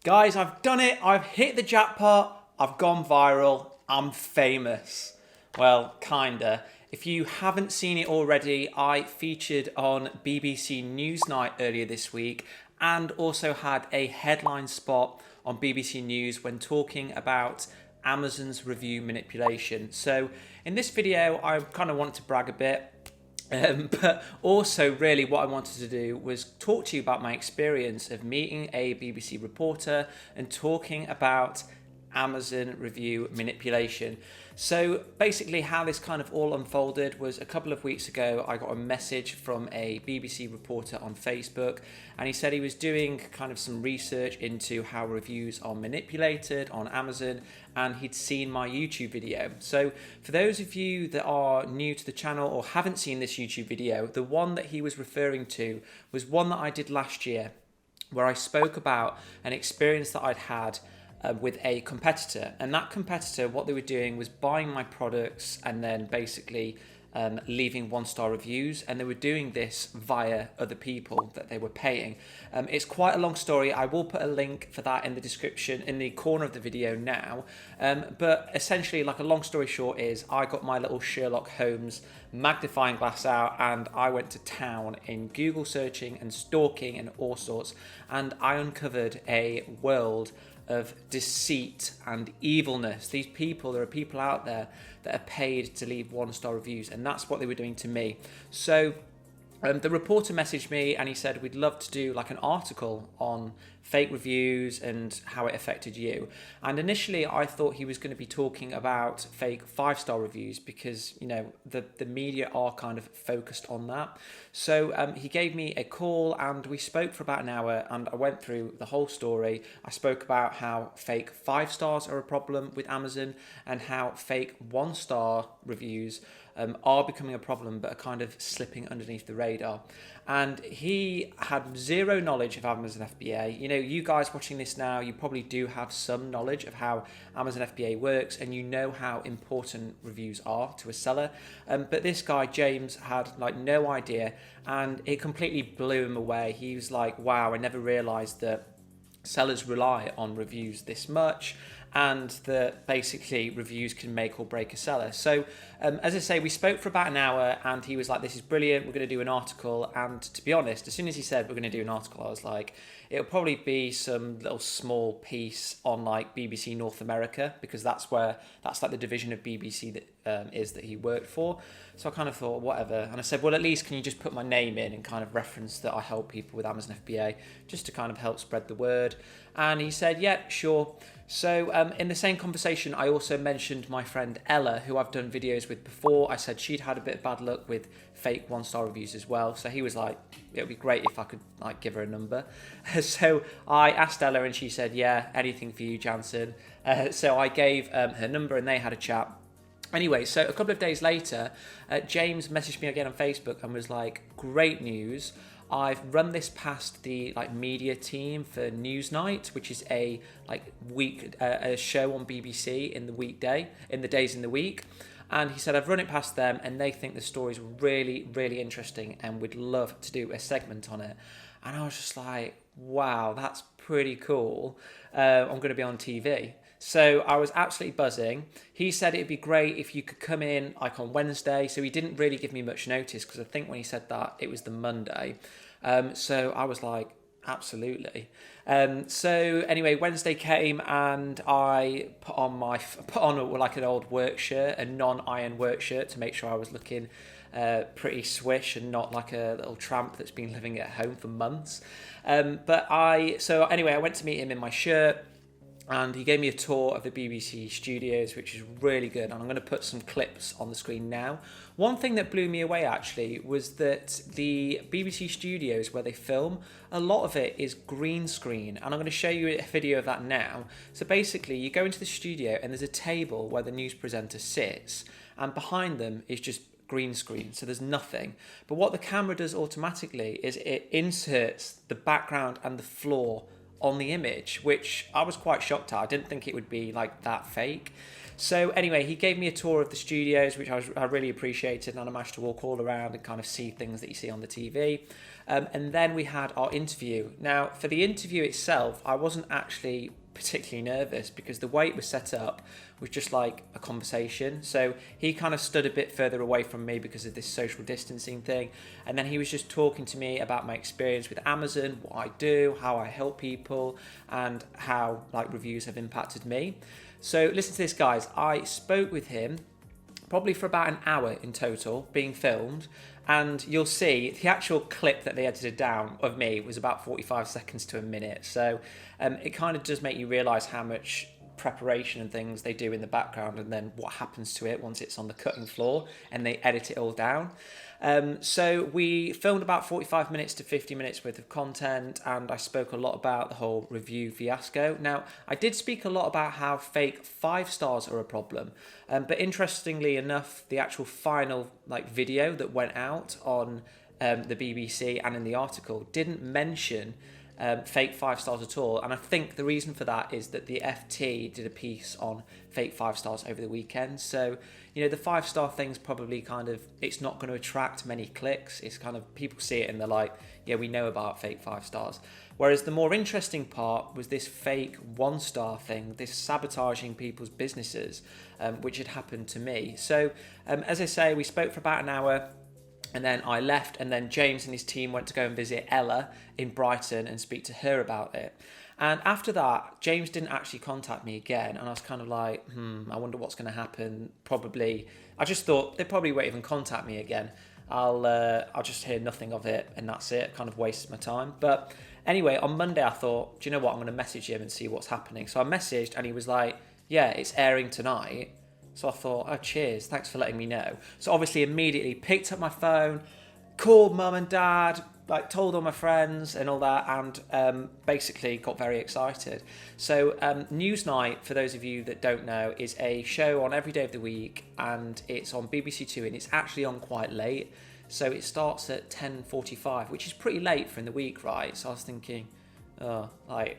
Guys, I've done it. I've hit the jackpot. I've gone viral. I'm famous. Well, kinda. If you haven't seen it already, I featured on BBC Newsnight earlier this week and also had a headline spot on BBC News when talking about Amazon's review manipulation. So in this video, I kind of wanted to brag a bit. But also really what I wanted to do was talk to you about my experience of meeting a BBC reporter and talking about Amazon review manipulation. So basically how this kind of all unfolded was a couple of weeks ago I got a message from a BBC reporter on Facebook, and he said he was doing kind of some research into how reviews are manipulated on Amazon, and he'd seen my YouTube video. So for those of you that are new to the channel or haven't seen this YouTube video, the one that he was referring to was one that I did last year where I spoke about an experience that I'd had with a competitor, and that competitor, what they were doing was buying my products and then basically leaving 1-star reviews, and they were doing this via other people that they were paying. It's quite a long story. I will put a link for that in the description in the corner of the video now, but essentially, like, a long story short is I got my little Sherlock Holmes magnifying glass out and I went to town in Google searching and stalking and all sorts, and I uncovered a world of deceit and evilness. There are people out there that are paid to leave 1-star reviews, and that's what they were doing to me. So the reporter messaged me and he said we'd love to do like an article on fake reviews and how it affected you. And initially I thought he was going to be talking about fake 5-star reviews because, you know, the media are kind of focused on that. So he gave me a call and we spoke for about an hour, and I went through the whole story. I spoke about how fake 5 stars are a problem with Amazon and how fake 1-star reviews are becoming a problem but are kind of slipping underneath the radar. And he had zero knowledge of Amazon FBA. You know, you guys watching this now, you probably do have some knowledge of how Amazon FBA works, and you know how important reviews are to a seller. But this guy, James, had like no idea, and it completely blew him away. He was like, wow, I never realized that sellers rely on reviews this much, and that basically reviews can make or break a seller. So as I say, we spoke for about an hour and he was like, this is brilliant, we're going to do an article. And to be honest, as soon as he said we're going to do an article, I was like, it'll probably be some little small piece on like BBC North America, because that's like the division of BBC that is that he worked for. So I kind of thought, whatever. And I said, well, at least can you just put my name in and kind of reference that I help people with Amazon FBA, just to kind of help spread the word. And he said, yeah, sure. So in the same conversation, I also mentioned my friend Ella, who I've done videos with before. I said she'd had a bit of bad luck with fake 1-star reviews as well. So he was like, it would be great if I could like give her a number. So I asked Ella and she said, yeah, anything for you, Janson. So I gave her number and they had a chat. Anyway, so a couple of days later, James messaged me again on Facebook and was like, great news. I've run this past the like media team for Newsnight, which is a show on BBC in the days in the week. And he said, I've run it past them and they think the story's really, really interesting and would love to do a segment on it. And I was just like, wow, that's pretty cool. I'm going to be on TV. So I was absolutely buzzing. He said it'd be great if you could come in like on Wednesday. So he didn't really give me much notice, because I think when he said that, it was the Monday. So I was like, absolutely. So anyway, Wednesday came and I put on like an old work shirt, a non-iron work shirt, to make sure I was looking pretty swish and not like a little tramp that's been living at home for months. So anyway, I went to meet him in my shirt. And he gave me a tour of the BBC studios, which is really good. And I'm going to put some clips on the screen now. One thing that blew me away, actually, was that the BBC studios where they film, a lot of it is green screen. And I'm going to show you a video of that now. So basically, you go into the studio and there's a table where the news presenter sits. And behind them is just green screen, so there's nothing. But what the camera does automatically is it inserts the background and the floor on the image, which I was quite shocked at. I didn't think it would be like that fake. So anyway, he gave me a tour of the studios, which I really appreciated, and I managed to walk all around and kind of see things that you see on the TV. And then we had our interview. Now, for the interview itself, I wasn't actually particularly nervous because the way it was set up was just like a conversation. So he kind of stood a bit further away from me because of this social distancing thing, and then he was just talking to me about my experience with Amazon, what I do, how I help people, and how like reviews have impacted me. So listen to this, guys. I spoke with him probably for about an hour in total, being filmed, and you'll see the actual clip that they edited down of me was about 45 seconds to a minute. So it kind of does make you realise how much preparation and things they do in the background, and then what happens to it once it's on the cutting floor and they edit it all down. So we filmed about 45 minutes to 50 minutes worth of content, and I spoke a lot about the whole review fiasco. Now, I did speak a lot about how fake 5 stars are a problem, but interestingly enough, the actual final video that went out on the BBC and in the article didn't mention fake 5 stars at all, and I think the reason for that is that the FT did a piece on fake 5 stars over the weekend. So the 5-star thing's probably kind of, it's not going to attract many clicks. It's kind of, people see it and they're like, yeah, we know about fake 5 stars. Whereas the more interesting part was this fake 1-star thing, this sabotaging people's businesses, which had happened to me. So as I say, we spoke for about an hour. And then I left, and then James and his team went to go and visit Ella in Brighton and speak to her about it. And after that, James didn't actually contact me again, and I was kind of like, I wonder what's going to happen. Probably, I just thought they probably won't even contact me again. I'll just hear nothing of it, and that's it. Kind of wasted my time. But anyway, on Monday I thought, do you know what? I'm going to message him and see what's happening. So I messaged, and he was like, yeah, it's airing tonight. So I thought, oh, cheers, thanks for letting me know. So obviously immediately picked up my phone, called mum and dad, told all my friends and all that, and basically got very excited. So Newsnight, for those of you that don't know, is a show on every day of the week, and it's on BBC Two, and it's actually on quite late. So it starts at 10:45, which is pretty late for in the week, right? So I was thinking, am I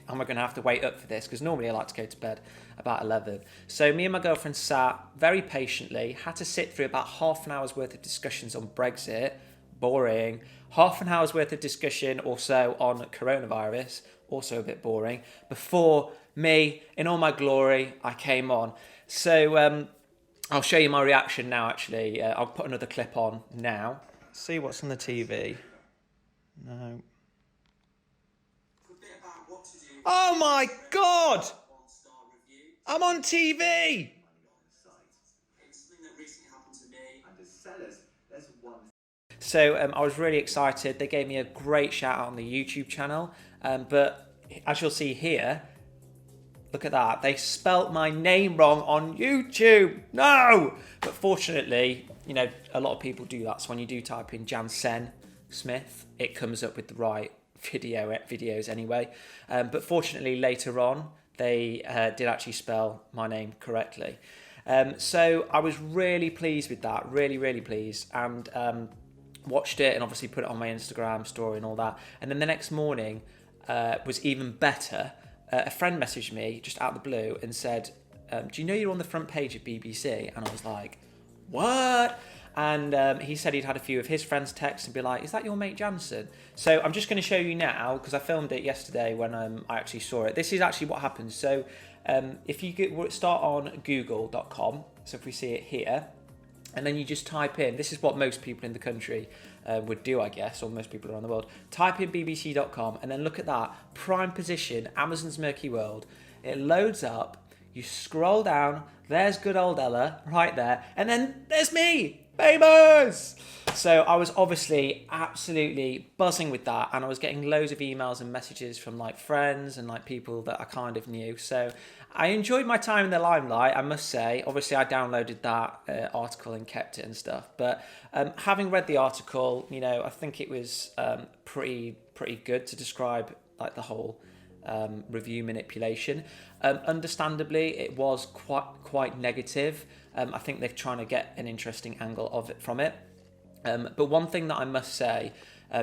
going to have to wait up for this? Because normally I like to go to bed about 11. So me and my girlfriend sat very patiently, had to sit through about half an hour's worth of discussions on Brexit, boring, half an hour's worth of discussion also on coronavirus, also a bit boring, before me, in all my glory, I came on. So I'll show you my reaction now, actually. I'll put another clip on now. See what's on the TV. No. Oh my God! I'm on TV! So I was really excited. They gave me a great shout out on the YouTube channel. But as you'll see here, look at that. They spelt my name wrong on YouTube. No! But fortunately, a lot of people do that. So when you do type in Janson Smith, it comes up with the right videos anyway. But fortunately, later on, they did actually spell my name correctly. So I was really pleased with that, really, really pleased, and watched it and obviously put it on my Instagram story and all that. And then the next morning was even better. A friend messaged me just out of the blue and said, do you know you're on the front page of BBC? And I was like, what? And he said he'd had a few of his friends text and be like, is that your mate Janson? So I'm just going to show you now, because I filmed it yesterday when I actually saw it. This is actually what happens. So if you start on google.com, so if we see it here, and then you just type in, this is what most people in the country would do, I guess, or most people around the world. Type in bbc.com, and then look at that, prime position, Amazon's Murky World. It loads up, you scroll down, there's good old Ella right there, and then there's me, famous! So I was obviously absolutely buzzing with that, and I was getting loads of emails and messages from friends and people that I kind of knew. So I enjoyed my time in the limelight, I must say. Obviously I downloaded that article and kept it and stuff, but having read the article, I think it was pretty good to describe the whole review manipulation. Understandably, it was quite negative. I think they're trying to get an interesting angle of it from it. But one thing that I must say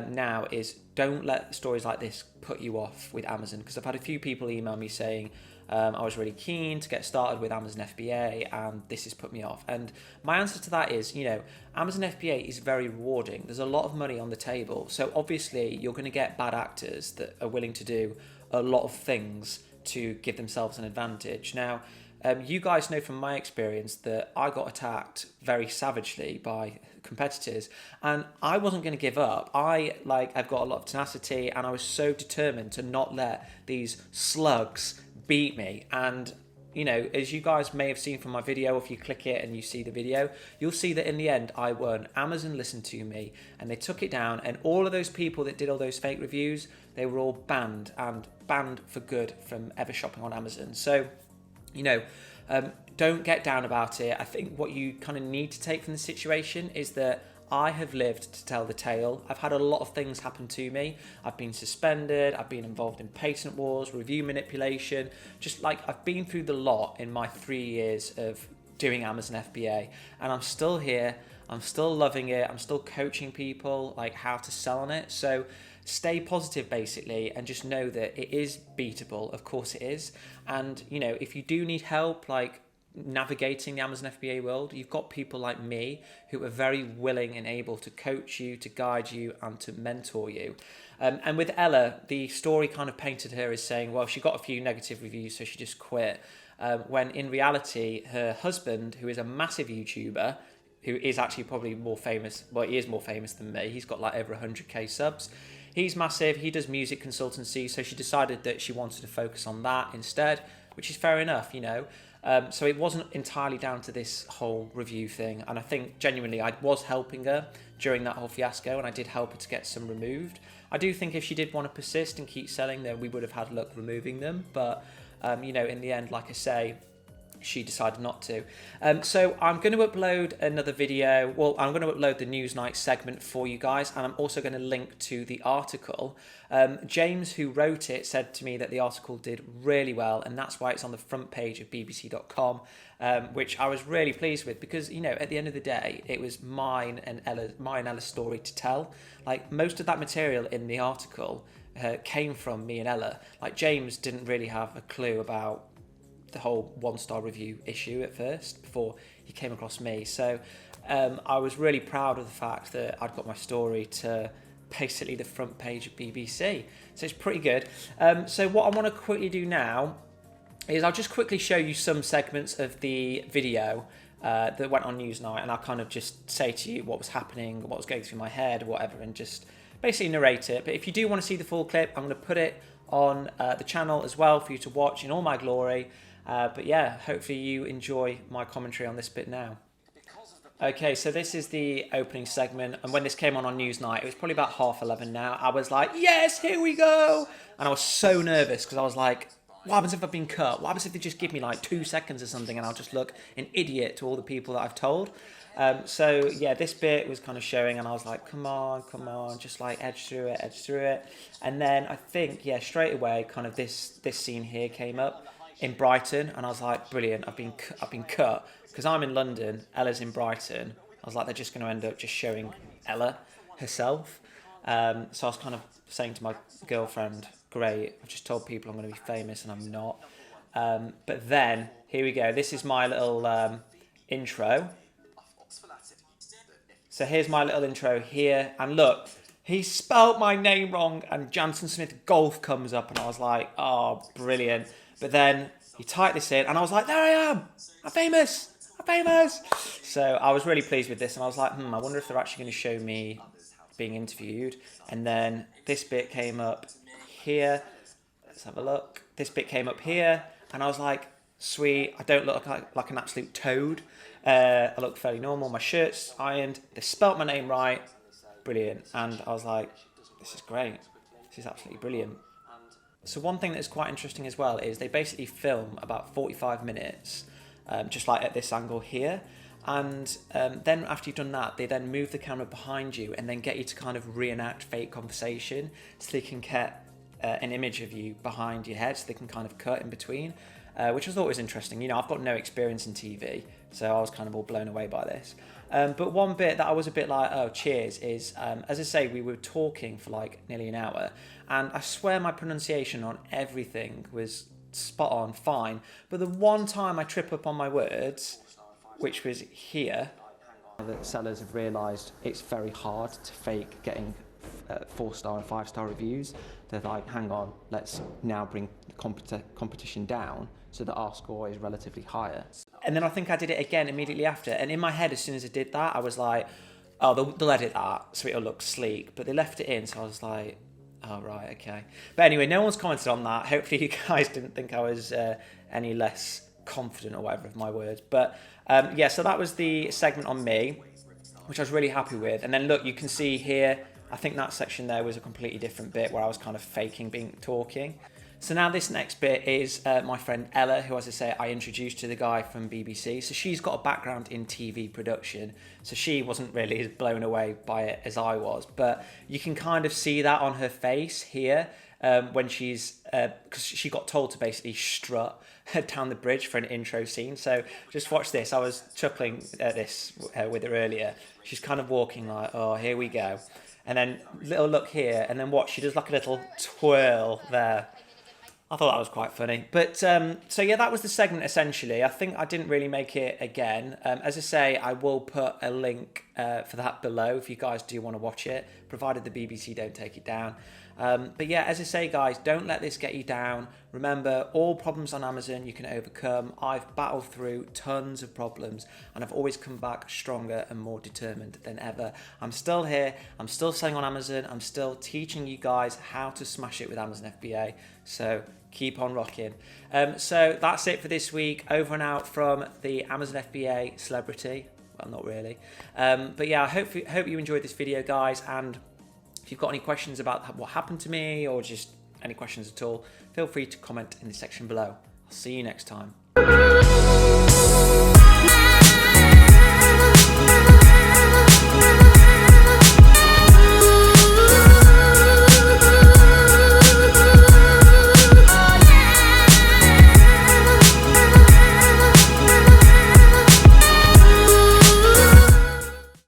now is don't let stories like this put you off with Amazon, because I've had a few people email me saying I was really keen to get started with Amazon FBA and this has put me off. And my answer to that is, Amazon FBA is very rewarding. There's a lot of money on the table. So obviously you're going to get bad actors that are willing to do a lot of things to give themselves an advantage. Now, you guys know from my experience that I got attacked very savagely by competitors, and I wasn't going to give up. I've got a lot of tenacity, and I was so determined to not let these slugs beat me. And as you guys may have seen from my video, if you click it and you see the video, you'll see that in the end I won. Amazon listened to me and they took it down, and all of those people that did all those fake reviews, they were all banned, and banned for good from ever shopping on Amazon. So don't get down about it. I think what you kind of need to take from the situation is that I have lived to tell the tale. I've had a lot of things happen to me. I've been suspended. I've been involved in patent wars, review manipulation. I've been through the lot in my 3 years of doing Amazon FBA, and I'm still here. I'm still loving it. I'm still coaching people how to sell on it. So stay positive basically, and just know that it is beatable. Of course it is. And if you do need help navigating the Amazon FBA world, you've got people like me who are very willing and able to coach you, to guide you, and to mentor you. And with Ella, the story kind of painted her as saying, well, she got a few negative reviews, so she just quit. When in reality, her husband, who is a massive YouTuber, who is actually probably more famous, well, he is more famous than me. He's got over 100k subs. He's massive. He does music consultancy, so she decided that she wanted to focus on that instead, which is fair enough, So it wasn't entirely down to this whole review thing, and I think genuinely I was helping her during that whole fiasco, and I did help her to get some removed. I do think if she did want to persist and keep selling, then we would have had luck removing them, but in the end, like I say, she decided not to. So I'm going to upload another video. Well, I'm going to upload the Newsnight segment for you guys, and I'm also going to link to the article. James, who wrote it, said to me that the article did really well, and that's why it's on the front page of bbc.com, which I was really pleased with, because at the end of the day, it was mine and Ella's story to tell. Most of that material in the article came from me and Ella. James didn't really have a clue about the whole 1-star review issue at first before he came across me. So I was really proud of the fact that I'd got my story to basically the front page of BBC. So it's pretty good. So what I want to quickly do now is I'll just quickly show you some segments of the video that went on Newsnight, and I'll kind of just say to you what was happening, what was going through my head, whatever, and just basically narrate it. But if you do want to see the full clip, I'm going to put it on the channel as well for you to watch in all my glory. But yeah, hopefully you enjoy my commentary on this bit now. Okay, so this is the opening segment, and when this came on Newsnight, it was probably about 11:30 now. I was like, yes, here we go! And I was so nervous, because I was like, what happens if I've been cut? What happens if they just give me 2 seconds or something, and I'll just look an idiot to all the people that I've told? So yeah, this bit was kind of showing, and I was like, come on, just edge through it. And then I think, yeah, straight away, kind of this scene here came up in Brighton, and I was like, brilliant, I've been cut, because I'm in London, Ella's in Brighton. I was like, they're just going to end up just showing Ella herself. So I was kind of saying to my girlfriend, great, I've just told people I'm going to be famous, and I'm not. But then, here we go, this is my little intro. So here's my little intro here, and look, he spelt my name wrong, and Janson Smith Golf comes up, and I was like, oh, brilliant. But then he typed this in, and I was like, there I am! I'm famous! So I was really pleased with this, and I was like, I wonder if they're actually going to show me being interviewed. And then this bit came up here. Let's have a look. This bit came up here, and I was like, sweet, I don't look like an absolute toad. I look fairly normal, my shirt's ironed, they spelt my name right, brilliant. And I was like, this is great, this is absolutely brilliant. So one thing that's quite interesting as well is they basically film about 45 minutes, just at this angle here. And then after you've done that, they then move the camera behind you and then get you to kind of reenact fake conversation, so they can get an image of you behind your head, so they can kind of cut in between, which I thought was interesting. I've got no experience in TV, so I was kind of all blown away by this. But one bit that I was a bit like, oh, cheers, is, as I say, we were talking for like nearly an hour, and I swear my pronunciation on everything was spot on, fine. But the one time I trip up on my words, which was here, that sellers have realised it's very hard to fake getting 4-star and 5-star reviews. They're like, hang on, let's now bring the competition down so that our score is relatively higher. And then I think I did it again immediately after. And in my head, as soon as I did that, I was like, oh, they'll edit that so it'll look sleek. But they left it in, so I was like, oh, right, okay. But anyway, no one's commented on that. Hopefully you guys didn't think I was any less confident or whatever of my words. But yeah, so that was the segment on me, which I was really happy with. And then look, you can see here, I think that section there was a completely different bit where I was kind of faking talking. So now this next bit is my friend Ella, who, as I say, I introduced to the guy from BBC. So she's got a background in TV production, so she wasn't really as blown away by it as I was. But you can kind of see that on her face here when she's, because she got told to basically strut down the bridge for an intro scene. So just watch this. I was chuckling at this with her earlier. She's kind of walking like, oh, here we go. And then little look here, and then watch, she does like a little twirl there. I thought that was quite funny. But so yeah, that was the segment essentially. I think I didn't really make it again. As I say, I will put a link for that below if you guys do want to watch it, provided the BBC don't take it down. But yeah, as I say, guys, don't let this get you down. Remember, all problems on Amazon you can overcome. I've battled through tons of problems and I've always come back stronger and more determined than ever. I'm still here. I'm still selling on Amazon. I'm still teaching you guys how to smash it with Amazon FBA. So keep on rocking. So that's it for this week. Over and out from the Amazon FBA celebrity. Well, not really. But yeah, I hope you enjoyed this video, guys. And if you've got any questions about what happened to me or just any questions at all, feel free to comment in the section below. I'll see you next time.